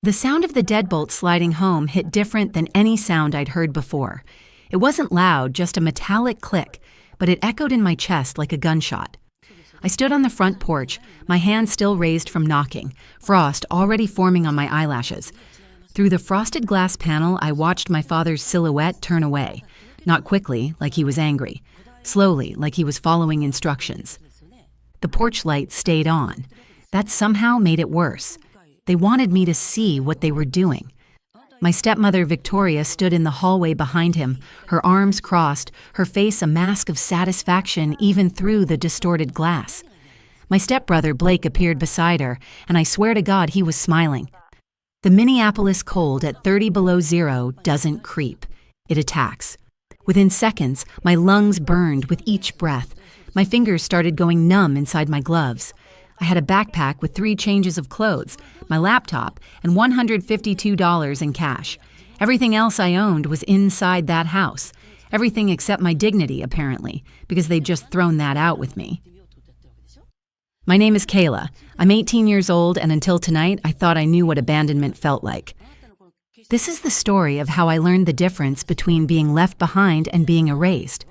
The sound of the deadbolt sliding home hit different than any sound I'd heard before. It wasn't loud, just a metallic click, but it echoed in my chest like a gunshot. I stood on the front porch, my hand still raised from knocking, frost already forming on my eyelashes. Through the frosted glass panel, I watched my father's silhouette turn away. Not quickly, like he was angry. Slowly, like he was following instructions. The porch light stayed on. That somehow made it worse. They wanted me to see what they were doing. My stepmother, Victoria, stood in the hallway behind him, her arms crossed, her face a mask of satisfaction even through the distorted glass. My stepbrother, Blake, appeared beside her, and I swear to God he was smiling. The Minneapolis cold at 30 below zero doesn't creep. It attacks. Within seconds, my lungs burned with each breath. My fingers started going numb inside my gloves. I had a backpack with 3 changes of clothes, my laptop, and $152 in cash. Everything else I owned was inside that house. Everything except my dignity, apparently, because they'd just thrown that out with me. My name is Kayla. I'm 18 years old, and until tonight, I thought I knew what abandonment felt like. This is the story of how I learned the difference between being left behind and being erased.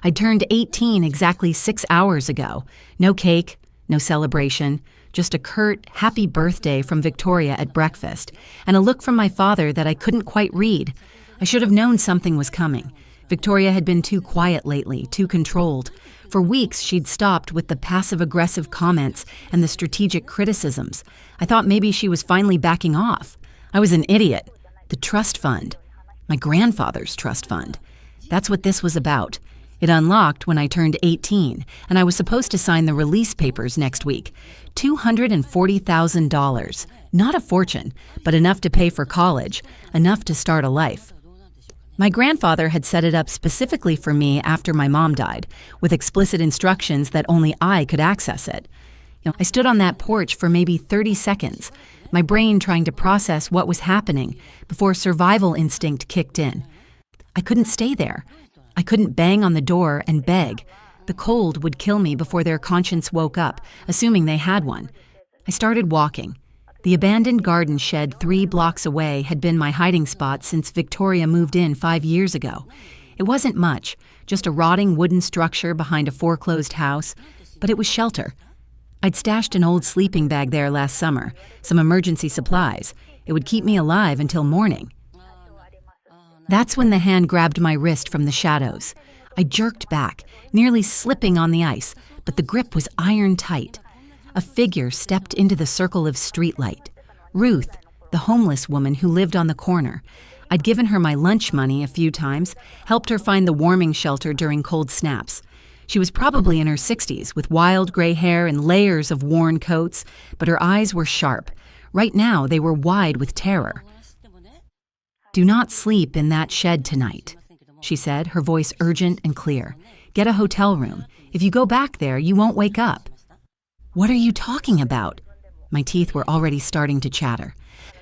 I turned 18 exactly 6 hours ago. No cake, no celebration, just a curt, happy birthday from Victoria at breakfast, and a look from my father that I couldn't quite read. I should have known something was coming. Victoria had been too quiet lately, too controlled. For weeks, she'd stopped with the passive-aggressive comments and the strategic criticisms. I thought maybe she was finally backing off. I was an idiot. The trust fund. My grandfather's trust fund. That's what this was about. It unlocked when I turned 18, and I was supposed to sign the release papers next week. $240,000. Not a fortune, but enough to pay for college, enough to start a life. My grandfather had set it up specifically for me after my mom died, with explicit instructions that only I could access it. I stood on that porch for maybe 30 seconds, my brain trying to process what was happening before survival instinct kicked in. I couldn't stay there. I couldn't bang on the door and beg. The cold would kill me before their conscience woke up, assuming they had one. I started walking. The abandoned garden shed 3 blocks away had been my hiding spot since Victoria moved in 5 years ago. It wasn't much, just a rotting wooden structure behind a foreclosed house, but it was shelter. I'd stashed an old sleeping bag there last summer, some emergency supplies. It would keep me alive until morning. That's when the hand grabbed my wrist from the shadows. I jerked back, nearly slipping on the ice, but the grip was iron tight. A figure stepped into the circle of streetlight. Ruth, the homeless woman who lived on the corner. I'd given her my lunch money a few times, helped her find the warming shelter during cold snaps. She was probably in her 60s, with wild gray hair and layers of worn coats, but her eyes were sharp. Right now, they were wide with terror. "Do not sleep in that shed tonight," she said, her voice urgent and clear. "Get a hotel room. If you go back there, you won't wake up." "What are you talking about?" My teeth were already starting to chatter.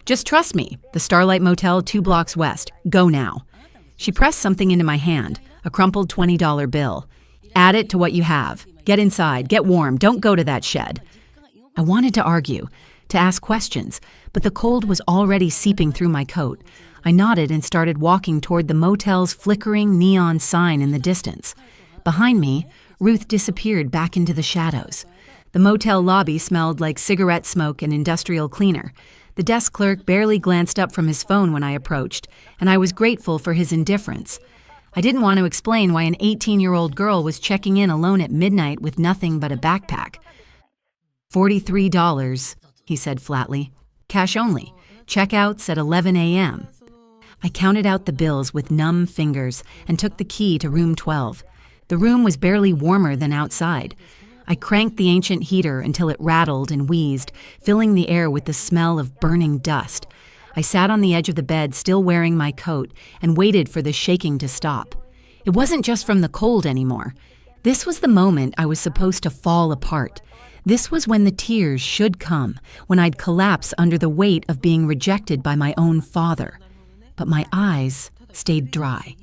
"Just trust me. The Starlight Motel 2 blocks west. Go now." She pressed something into my hand, a crumpled $20 bill. "Add it to what you have. Get inside. Get warm. Don't go to that shed." I wanted to argue, to ask questions, but the cold was already seeping through my coat. I nodded and started walking toward the motel's flickering neon sign in the distance. Behind me, Ruth disappeared back into the shadows. The motel lobby smelled like cigarette smoke and industrial cleaner. The desk clerk barely glanced up from his phone when I approached, and I was grateful for his indifference. I didn't want to explain why an 18-year-old girl was checking in alone at midnight with nothing but a backpack. $43, he said flatly. Cash only. Checkouts at 11 a.m. I counted out the bills with numb fingers and took the key to room 12. The room was barely warmer than outside. I cranked the ancient heater until it rattled and wheezed, filling the air with the smell of burning dust. I sat on the edge of the bed, still wearing my coat, and waited for the shaking to stop. It wasn't just from the cold anymore. This was the moment I was supposed to fall apart. This was when the tears should come, when I'd collapse under the weight of being rejected by my own father. But my eyes stayed dry.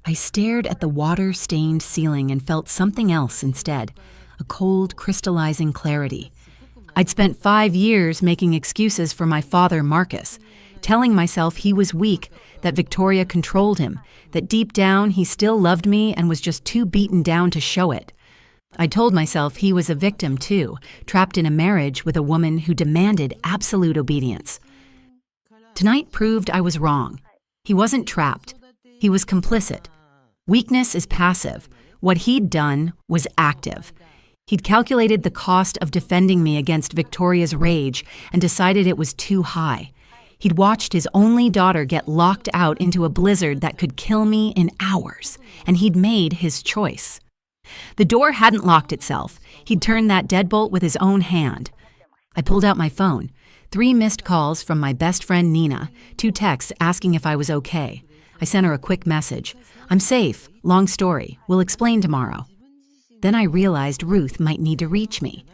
I stared at the water-stained ceiling and felt something else instead, a cold, crystallizing clarity. I'd spent 5 years making excuses for my father, Marcus, telling myself he was weak, that Victoria controlled him, that deep down he still loved me and was just too beaten down to show it. I told myself he was a victim too, trapped in a marriage with a woman who demanded absolute obedience. Tonight proved I was wrong. He wasn't trapped. He was complicit. Weakness is passive. What he'd done was active. He'd calculated the cost of defending me against Victoria's rage and decided it was too high. He'd watched his only daughter get locked out into a blizzard that could kill me in hours, and he'd made his choice. The door hadn't locked itself. He'd turned that deadbolt with his own hand. I pulled out my phone. 3 missed calls from my best friend Nina, 2 texts asking if I was okay. I sent her a quick message. I'm safe. Long story. We'll explain tomorrow. Then I realized Ruth might need to reach me.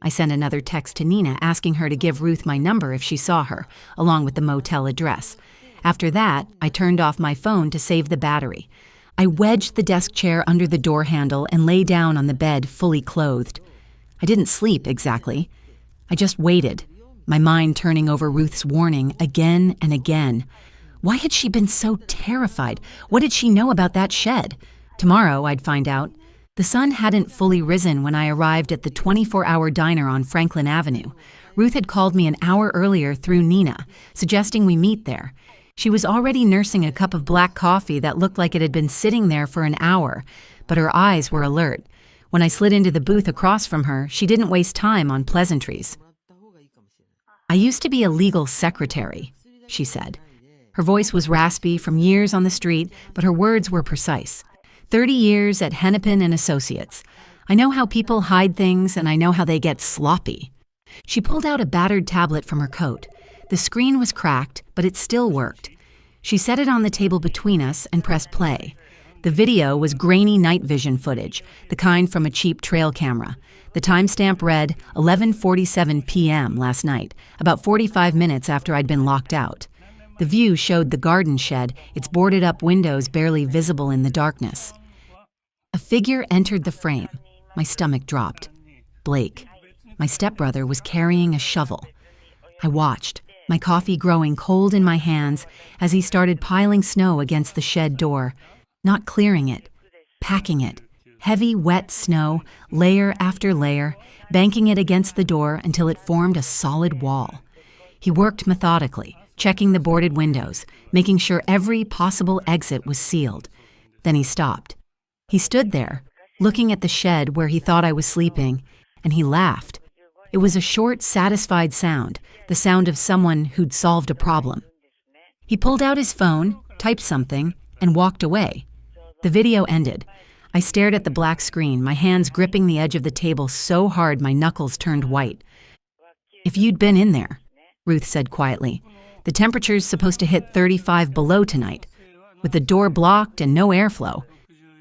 I sent another text to Nina asking her to give Ruth my number if she saw her, along with the motel address. After that, I turned off my phone to save the battery. I wedged the desk chair under the door handle and lay down on the bed, fully clothed. I didn't sleep exactly. I just waited, my mind turning over Ruth's warning again and again. Why had she been so terrified? What did she know about that shed? Tomorrow, I'd find out. The sun hadn't fully risen when I arrived at the 24-hour diner on Franklin Avenue. Ruth had called me an hour earlier through Nina, suggesting we meet there. She was already nursing a cup of black coffee that looked like it had been sitting there for an hour, but her eyes were alert. When I slid into the booth across from her, she didn't waste time on pleasantries. I used to be a legal secretary, she said. Her voice was raspy from years on the street, but her words were precise. 30 years at Hennepin and Associates. I know how people hide things, and I know how they get sloppy. She pulled out a battered tablet from her coat. The screen was cracked, but it still worked. She set it on the table between us and pressed play. The video was grainy night vision footage, the kind from a cheap trail camera. The timestamp read 11:47 p.m. last night, about 45 minutes after I'd been locked out. The view showed the garden shed, its boarded-up windows barely visible in the darkness. A figure entered the frame. My stomach dropped. Blake. My stepbrother was carrying a shovel. I watched, my coffee growing cold in my hands as he started piling snow against the shed door, not clearing it, packing it, heavy, wet snow, layer after layer, banking it against the door until it formed a solid wall. He worked methodically, checking the boarded windows, making sure every possible exit was sealed. Then he stopped. He stood there, looking at the shed where he thought I was sleeping, and he laughed. It was a short, satisfied sound, the sound of someone who'd solved a problem. He pulled out his phone, typed something, and walked away. The video ended. I stared at the black screen, my hands gripping the edge of the table so hard my knuckles turned white. If you'd been in there, Ruth said quietly. The temperature's supposed to hit 35 below tonight, with the door blocked and no airflow.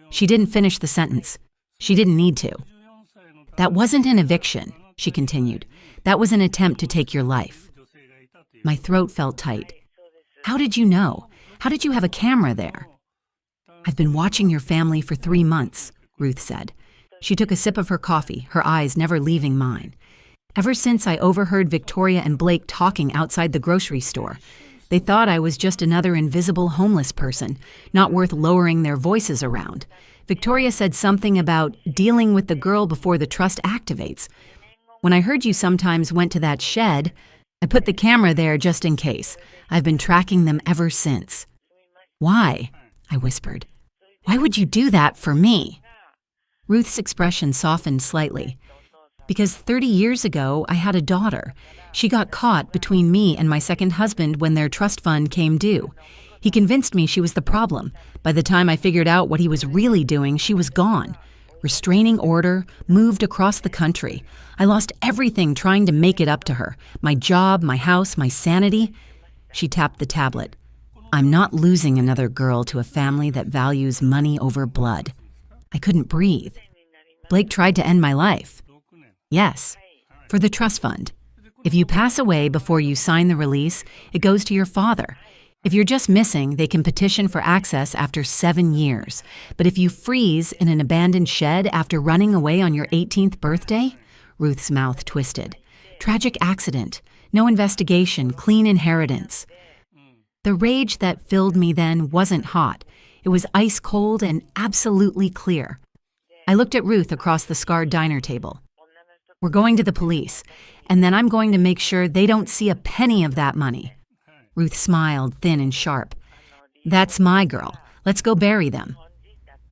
She didn't finish the sentence. She didn't need to. That wasn't an eviction, she continued. That was an attempt to take your life. My throat felt tight. How did you know? How did you have a camera there? I've been watching your family for 3 months, Ruth said. She took a sip of her coffee, her eyes never leaving mine. Ever since I overheard Victoria and Blake talking outside the grocery store, they thought I was just another invisible homeless person, not worth lowering their voices around. Victoria said something about dealing with the girl before the trust activates. When I heard you sometimes went to that shed, I put the camera there just in case. I've been tracking them ever since. Why? I whispered. Why would you do that for me? Ruth's expression softened slightly. Because 30 years ago, I had a daughter. She got caught between me and my second husband when their trust fund came due. He convinced me she was the problem. By the time I figured out what he was really doing, she was gone. Restraining order, moved across the country. I lost everything trying to make it up to her. My job, my house, my sanity. She tapped the tablet. I'm not losing another girl to a family that values money over blood. I couldn't breathe. Blake tried to end my life. Yes, for the trust fund. If you pass away before you sign the release, it goes to your father. If you're just missing, they can petition for access after 7 years. But if you freeze in an abandoned shed after running away on your 18th birthday, Ruth's mouth twisted. Tragic accident, no investigation, clean inheritance. The rage that filled me then wasn't hot. It was ice cold and absolutely clear. I looked at Ruth across the scarred diner table. We're going to the police, and then I'm going to make sure they don't see a penny of that money. Ruth smiled, thin and sharp. That's my girl. Let's go bury them.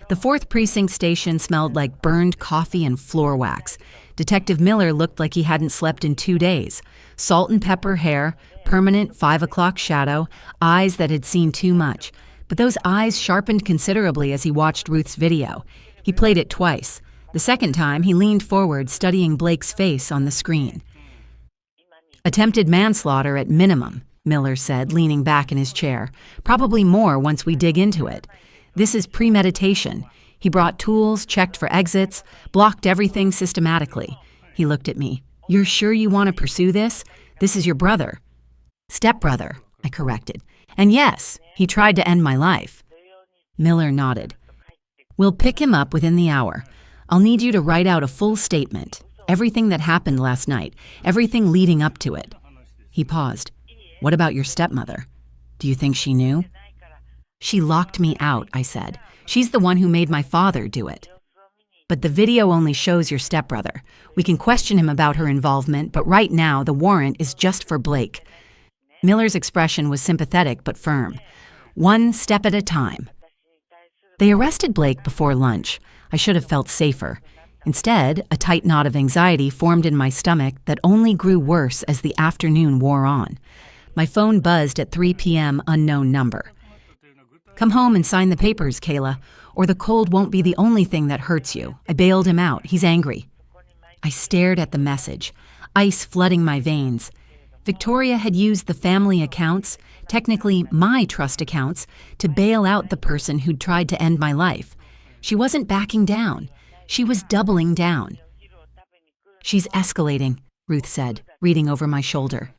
The 4th Precinct station smelled like burned coffee and floor wax. Detective Miller looked like he hadn't slept in 2 days. Salt and pepper hair, permanent 5 o'clock shadow, eyes that had seen too much. But those eyes sharpened considerably as he watched Ruth's video. He played it twice. The second time, he leaned forward, studying Blake's face on the screen. Attempted manslaughter at minimum, Miller said, leaning back in his chair. Probably more once we dig into it. This is premeditation. He brought tools, checked for exits, blocked everything systematically. He looked at me. You're sure you want to pursue this? This is your brother. Stepbrother, I corrected. And yes, he tried to end my life. Miller nodded. We'll pick him up within the hour. I'll need you to write out a full statement. Everything that happened last night. Everything leading up to it. He paused. What about your stepmother? Do you think she knew? She locked me out, I said. She's the one who made my father do it. But the video only shows your stepbrother. We can question him about her involvement, but right now the warrant is just for Blake. Miller's expression was sympathetic but firm. One step at a time. They arrested Blake before lunch. I should have felt safer. Instead, a tight knot of anxiety formed in my stomach that only grew worse as the afternoon wore on. My phone buzzed at 3 p.m. unknown number. Come home and sign the papers, Kayla, or the cold won't be the only thing that hurts you. I bailed him out. He's angry. I stared at the message, ice flooding my veins. Victoria had used the family accounts, technically my trust accounts, to bail out the person who'd tried to end my life. She wasn't backing down. She was doubling down. She's escalating, Ruth said, reading over my shoulder.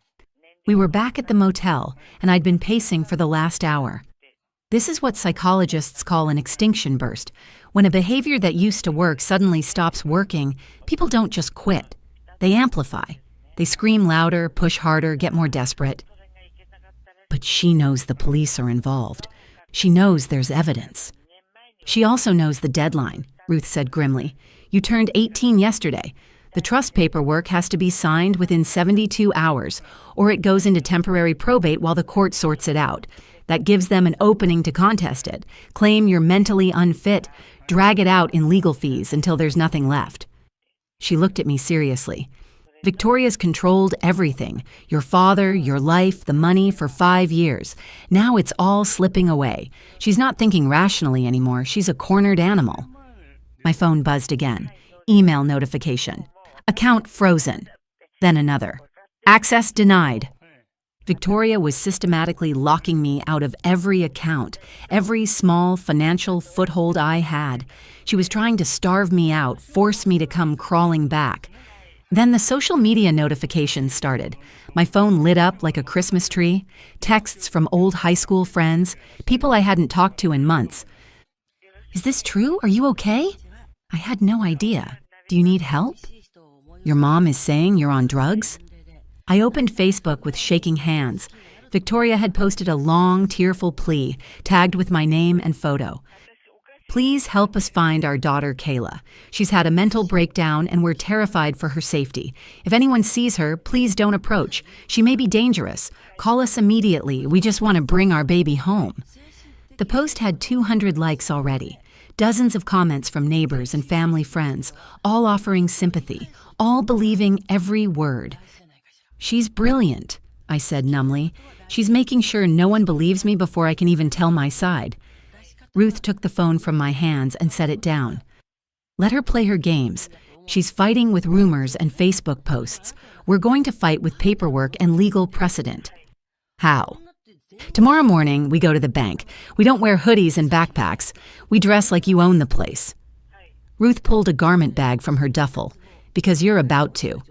We were back at the motel, and I'd been pacing for the last hour. This is what psychologists call an extinction burst. When a behavior that used to work suddenly stops working, people don't just quit. They amplify. They scream louder, push harder, get more desperate. But she knows the police are involved. She knows there's evidence. She also knows the deadline, Ruth said grimly. You turned 18 yesterday. The trust paperwork has to be signed within 72 hours, or it goes into temporary probate while the court sorts it out. That gives them an opening to contest it, claim you're mentally unfit, drag it out in legal fees until there's nothing left. She looked at me seriously. Victoria's controlled everything, your father, your life, the money for 5 years. Now it's all slipping away. She's not thinking rationally anymore. She's a cornered animal. My phone buzzed again. Email notification. Account frozen. Then another. Access denied. Victoria was systematically locking me out of every account, every small financial foothold I had. She was trying to starve me out, force me to come crawling back. Then the social media notifications started. My phone lit up like a Christmas tree, texts from old high school friends, people I hadn't talked to in months. Is this true? Are you okay? I had no idea. Do you need help? Your mom is saying you're on drugs? I opened Facebook with shaking hands. Victoria had posted a long, tearful plea, tagged with my name and photo. Please help us find our daughter, Kayla. She's had a mental breakdown and we're terrified for her safety. If anyone sees her, please don't approach. She may be dangerous. Call us immediately. We just want to bring our baby home. The post had 200 likes already. Dozens of comments from neighbors and family friends, all offering sympathy, all believing every word. She's brilliant, I said numbly. She's making sure no one believes me before I can even tell my side. Ruth took the phone from my hands and set it down. Let her play her games. She's fighting with rumors and Facebook posts. We're going to fight with paperwork and legal precedent. How? Tomorrow morning, we go to the bank. We don't wear hoodies and backpacks. We dress like you own the place. Ruth pulled a garment bag from her duffel. Because you're about to.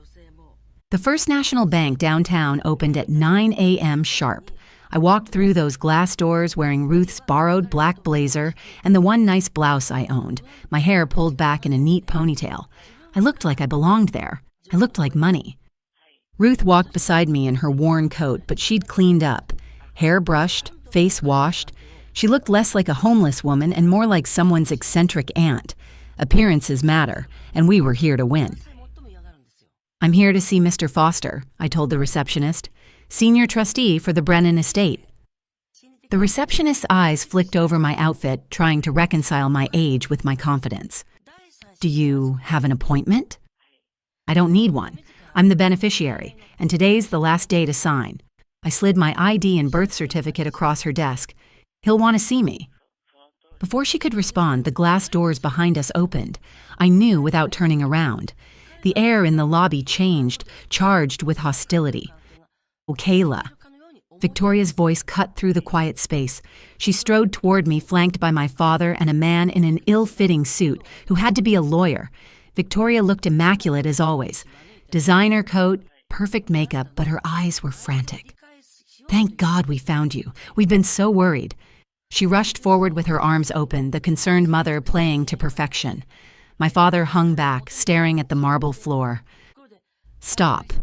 The First National Bank downtown opened at 9 a.m. sharp. I walked through those glass doors wearing Ruth's borrowed black blazer and the one nice blouse I owned, my hair pulled back in a neat ponytail. I looked like I belonged there. I looked like money. Ruth walked beside me in her worn coat, but she'd cleaned up. Hair brushed, face washed. She looked less like a homeless woman and more like someone's eccentric aunt. Appearances matter, and we were here to win. "I'm here to see Mr. Foster," I told the receptionist, "senior trustee for the Brennan estate." The receptionist's eyes flicked over my outfit, trying to reconcile my age with my confidence. "Do you have an appointment?" "I don't need one. I'm the beneficiary, and today's the last day to sign." I slid my ID and birth certificate across her desk. "He'll want to see me." Before she could respond, the glass doors behind us opened. I knew without turning around. The air in the lobby changed, charged with hostility. "Oh, Kayla." Victoria's voice cut through the quiet space. She strode toward me, flanked by my father and a man in an ill-fitting suit who had to be a lawyer. Victoria looked immaculate as always. Designer coat, perfect makeup, but her eyes were frantic. "Thank God we found you. We've been so worried." She rushed forward with her arms open, the concerned mother playing to perfection. My father hung back, staring at the marble floor. "Stop."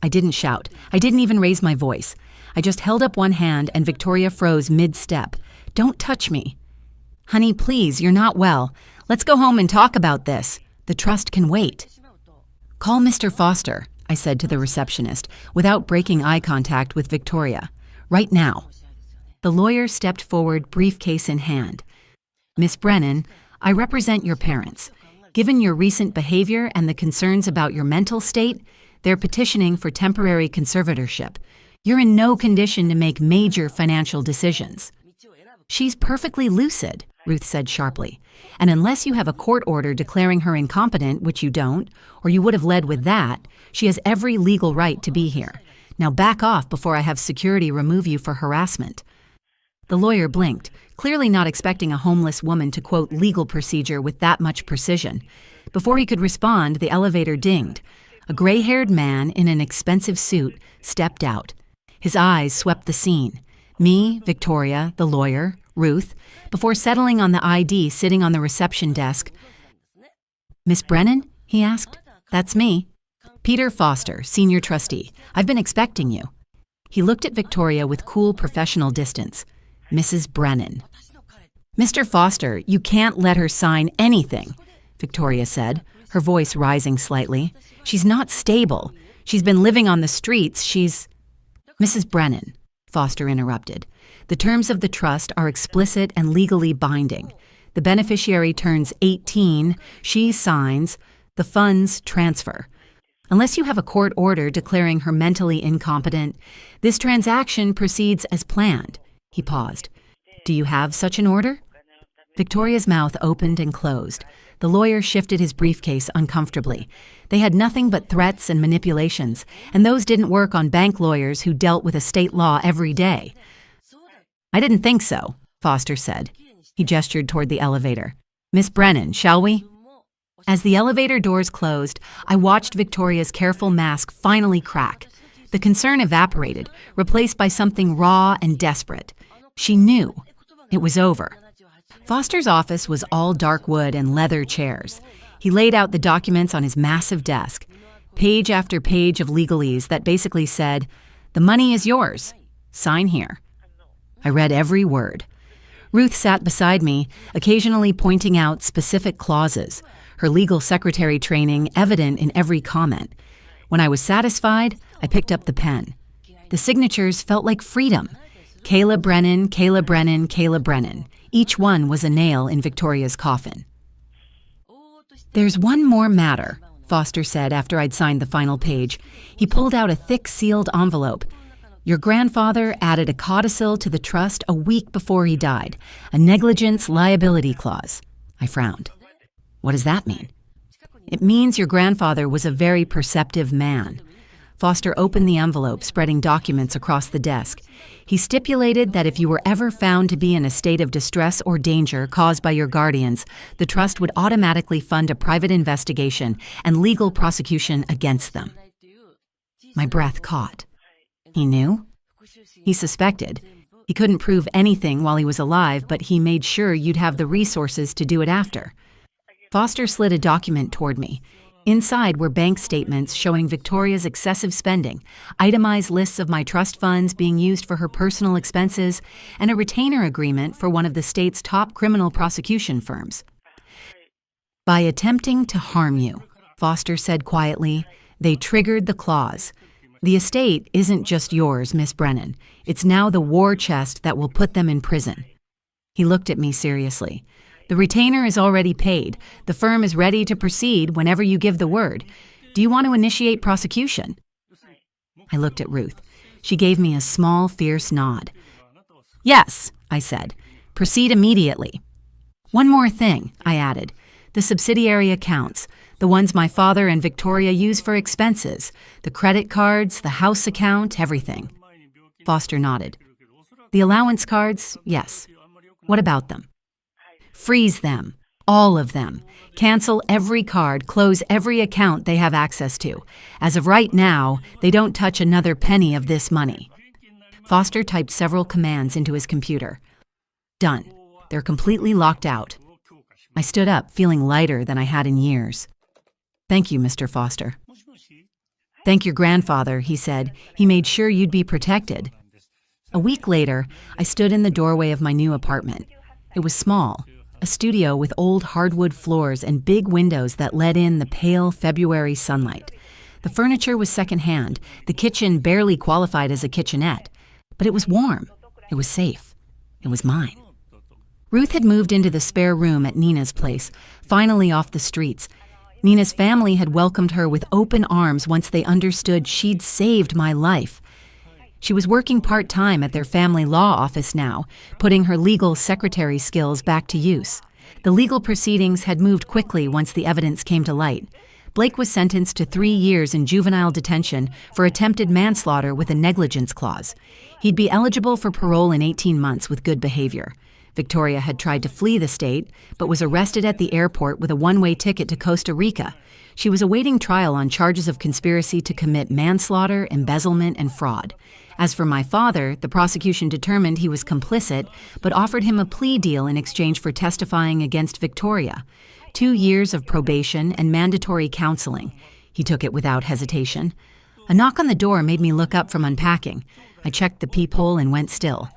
I didn't shout. I didn't even raise my voice. I just held up one hand and Victoria froze mid-step. "Don't touch me." "Honey, please, you're not well. Let's go home and talk about this. The trust can wait." "Call Mr. Foster," I said to the receptionist, without breaking eye contact with Victoria. "Right now." The lawyer stepped forward, briefcase in hand. "Miss Brennan, I represent your parents. Given your recent behavior and the concerns about your mental state, they're petitioning for temporary conservatorship. You're in no condition to make major financial decisions." "She's perfectly lucid," Ruth said sharply. "And unless you have a court order declaring her incompetent, which you don't, or you would have led with that, she has every legal right to be here. Now back off before I have security remove you for harassment." The lawyer blinked, clearly not expecting a homeless woman to quote legal procedure with that much precision. Before he could respond, the elevator dinged. A gray-haired man in an expensive suit stepped out. His eyes swept the scene. Me, Victoria, the lawyer, Ruth, before settling on the ID sitting on the reception desk. "Miss Brennan?" he asked. "That's me. Peter Foster, senior trustee. I've been expecting you." He looked at Victoria with cool professional distance. "Mrs. Brennan." "Mr. Foster, you can't let her sign anything," Victoria said, her voice rising slightly. "She's not stable. She's been living on the streets. She's—" "Mrs. Brennan," Foster interrupted. "The terms of the trust are explicit and legally binding. The beneficiary turns 18, she signs, the funds transfer. Unless you have a court order declaring her mentally incompetent, this transaction proceeds as planned." He paused. "Do you have such an order?" Victoria's mouth opened and closed. The lawyer shifted his briefcase uncomfortably. They had nothing but threats and manipulations, and those didn't work on bank lawyers who dealt with estate law every day. "I didn't think so," Foster said. He gestured toward the elevator. "Miss Brennan, shall we?" As the elevator doors closed, I watched Victoria's careful mask finally crack. The concern evaporated, replaced by something raw and desperate. She knew. It was over. Foster's office was all dark wood and leather chairs. He laid out the documents on his massive desk, page after page of legalese that basically said, "The money is yours. Sign here." I read every word. Ruth sat beside me, occasionally pointing out specific clauses, her legal secretary training evident in every comment. When I was satisfied, I picked up the pen. The signatures felt like freedom. Kayla Brennan, Kayla Brennan, Kayla Brennan. Each one was a nail in Victoria's coffin. "There's one more matter," Foster said after I'd signed the final page. He pulled out a thick sealed envelope. "Your grandfather added a codicil to the trust a week before he died, a negligence liability clause." I frowned. "What does that mean?" "It means your grandfather was a very perceptive man." Foster opened the envelope, spreading documents across the desk. He stipulated that if you were ever found to be in a state of distress or danger caused by your guardians, the trust would automatically fund a private investigation and legal prosecution against them. My breath caught. He knew? He suspected. He couldn't prove anything while he was alive, but he made sure you'd have the resources to do it after. Foster slid a document toward me. Inside were bank statements showing Victoria's excessive spending, itemized lists of my trust funds being used for her personal expenses, and a retainer agreement for one of the state's top criminal prosecution firms. By attempting to harm you, Foster said quietly, they triggered the clause. The estate isn't just yours, Miss Brennan. It's now the war chest that will put them in prison. He looked at me seriously. The retainer is already paid. The firm is ready to proceed whenever you give the word. Do you want to initiate prosecution? I looked at Ruth. She gave me a small, fierce nod. Yes, I said. Proceed immediately. One more thing, I added. The subsidiary accounts, the ones my father and Victoria use for expenses, the credit cards, the house account, everything. Foster nodded. The allowance cards, yes. What about them? Freeze them, all of them. Cancel every card, close every account they have access to. As of right now, they don't touch another penny of this money. Foster typed several commands into his computer. Done. They're completely locked out. I stood up, feeling lighter than I had in years. Thank you, Mr. Foster. Thank your grandfather, he said. He made sure you'd be protected. A week later, I stood in the doorway of my new apartment. It was small, a studio with old hardwood floors and big windows that let in the pale February sunlight. The furniture was secondhand. The kitchen barely qualified as a kitchenette. But it was warm. It was safe. It was mine. Ruth had moved into the spare room at Nina's place, finally off the streets. Nina's family had welcomed her with open arms once they understood she'd saved my life. She was working part-time at their family law office now, putting her legal secretary skills back to use. The legal proceedings had moved quickly once the evidence came to light. Blake was sentenced to 3 years in juvenile detention for attempted manslaughter with a negligence clause. He'd be eligible for parole in 18 months with good behavior. Victoria had tried to flee the state, but was arrested at the airport with a one-way ticket to Costa Rica. She was awaiting trial on charges of conspiracy to commit manslaughter, embezzlement, and fraud. As for my father, the prosecution determined he was complicit, but offered him a plea deal in exchange for testifying against Victoria. 2 years of probation and mandatory counseling. He took it without hesitation. A knock on the door made me look up from unpacking. I checked the peephole and went still.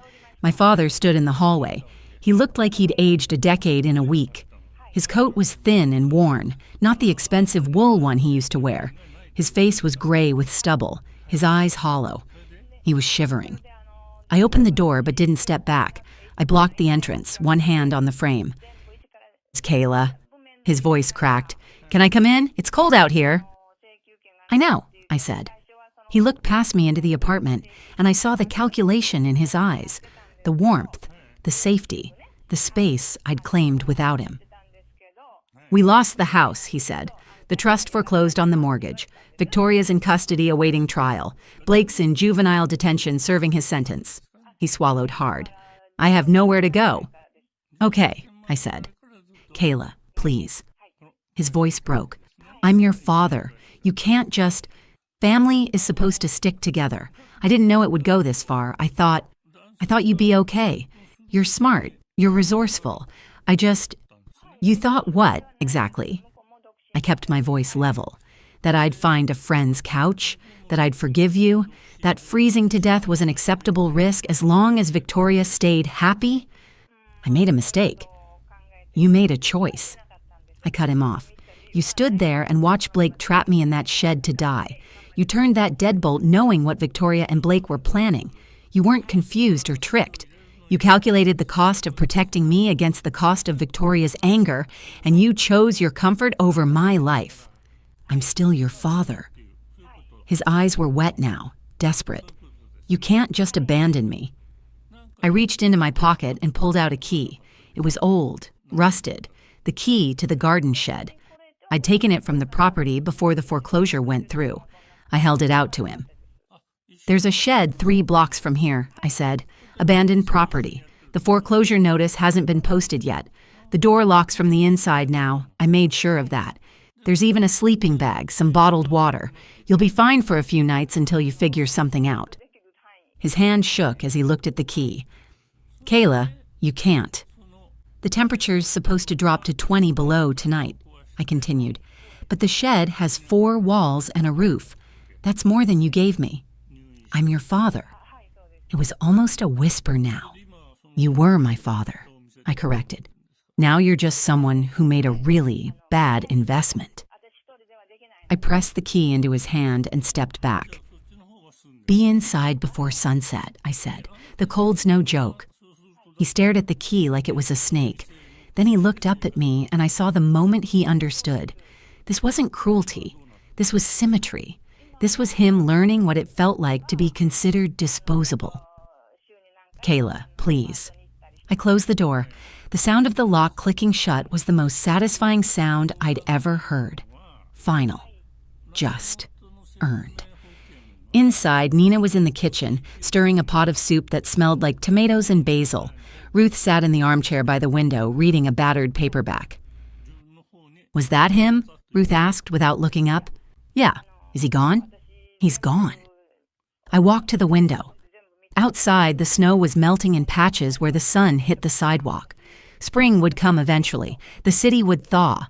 My father stood in the hallway. He looked like he'd aged a decade in a week. His coat was thin and worn, not the expensive wool one he used to wear. His face was gray with stubble, his eyes hollow. He was shivering. I opened the door but didn't step back. I blocked the entrance, one hand on the frame. It's Kayla. His voice cracked. Can I come in? It's cold out here. I know, I said. He looked past me into the apartment, and I saw the calculation in his eyes, the warmth, the safety, the space I'd claimed without him. We lost the house, he said. The trust foreclosed on the mortgage. Victoria's in custody awaiting trial. Blake's in juvenile detention serving his sentence. He swallowed hard. I have nowhere to go. Okay, I said. Kayla, please. His voice broke. I'm your father. You can't just... Family is supposed to stick together. I didn't know it would go this far. I thought you'd be okay. You're smart. You're resourceful. You thought what, exactly? I kept my voice level. That I'd find a friend's couch, that I'd forgive you, that freezing to death was an acceptable risk as long as Victoria stayed happy? I made a mistake. You made a choice. I cut him off. You stood there and watched Blake trap me in that shed to die. You turned that deadbolt knowing what Victoria and Blake were planning. You weren't confused or tricked. You calculated the cost of protecting me against the cost of Victoria's anger, and you chose your comfort over my life. I'm still your father. His eyes were wet now, desperate. You can't just abandon me. I reached into my pocket and pulled out a key. It was old, rusted, the key to the garden shed. I'd taken it from the property before the foreclosure went through. I held it out to him. There's a shed 3 blocks from here, I said. Abandoned property. The foreclosure notice hasn't been posted yet. The door locks from the inside now. I made sure of that. There's even a sleeping bag, some bottled water. You'll be fine for a few nights until you figure something out. His hand shook as he looked at the key. Kayla, you can't. The temperature's supposed to drop to 20 below tonight, I continued. but the shed has 4 walls and a roof. That's more than you gave me. I'm your father. It was almost a whisper now. You were my father, I corrected. Now you're just someone who made a really bad investment. I pressed the key into his hand and stepped back. Be inside before sunset, I said. The cold's no joke. He stared at the key like it was a snake. Then he looked up at me, and I saw the moment he understood. This wasn't cruelty. This was symmetry. This was him learning what it felt like to be considered disposable. Kayla, please. I closed the door. The sound of the lock clicking shut was the most satisfying sound I'd ever heard. Final. Just. Earned. Inside, Nina was in the kitchen, stirring a pot of soup that smelled like tomatoes and basil. Ruth sat in the armchair by the window, reading a battered paperback. Was that him? Ruth asked without looking up. Yeah. Is he gone? He's gone. I walked to the window. Outside, the snow was melting in patches where the sun hit the sidewalk. Spring would come eventually. The city would thaw.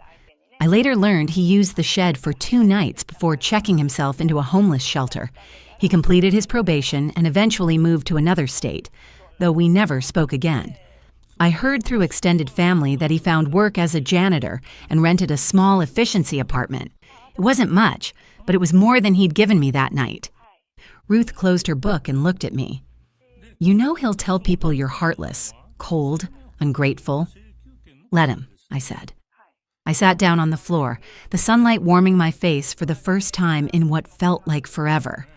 I later learned he used the shed for 2 nights before checking himself into a homeless shelter. He completed his probation and eventually moved to another state, though we never spoke again. I heard through extended family that he found work as a janitor and rented a small efficiency apartment. It wasn't much, but it was more than he'd given me that night. Ruth closed her book and looked at me. You know he'll tell people you're heartless, cold, ungrateful. Let him, I said. I sat down on the floor, the sunlight warming my face for the first time in what felt like forever.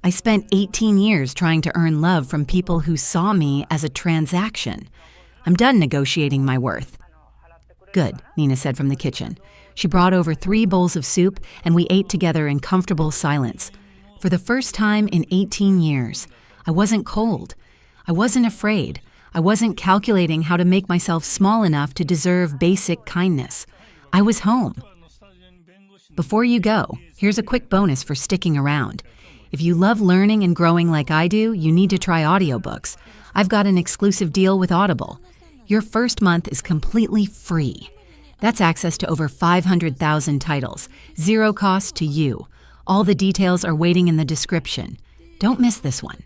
I spent 18 years trying to earn love from people who saw me as a transaction. I'm done negotiating my worth. Good, Nina said from the kitchen. She brought over 3 bowls of soup, and we ate together in comfortable silence. For the first time in 18 years, I wasn't cold. I wasn't afraid. I wasn't calculating how to make myself small enough to deserve basic kindness. I was home. Before you go, here's a quick bonus for sticking around. If you love learning and growing like I do, you need to try audiobooks. I've got an exclusive deal with Audible. Your first month is completely free. That's access to over 500,000 titles, 0 cost to you. All the details are waiting in the description. Don't miss this one.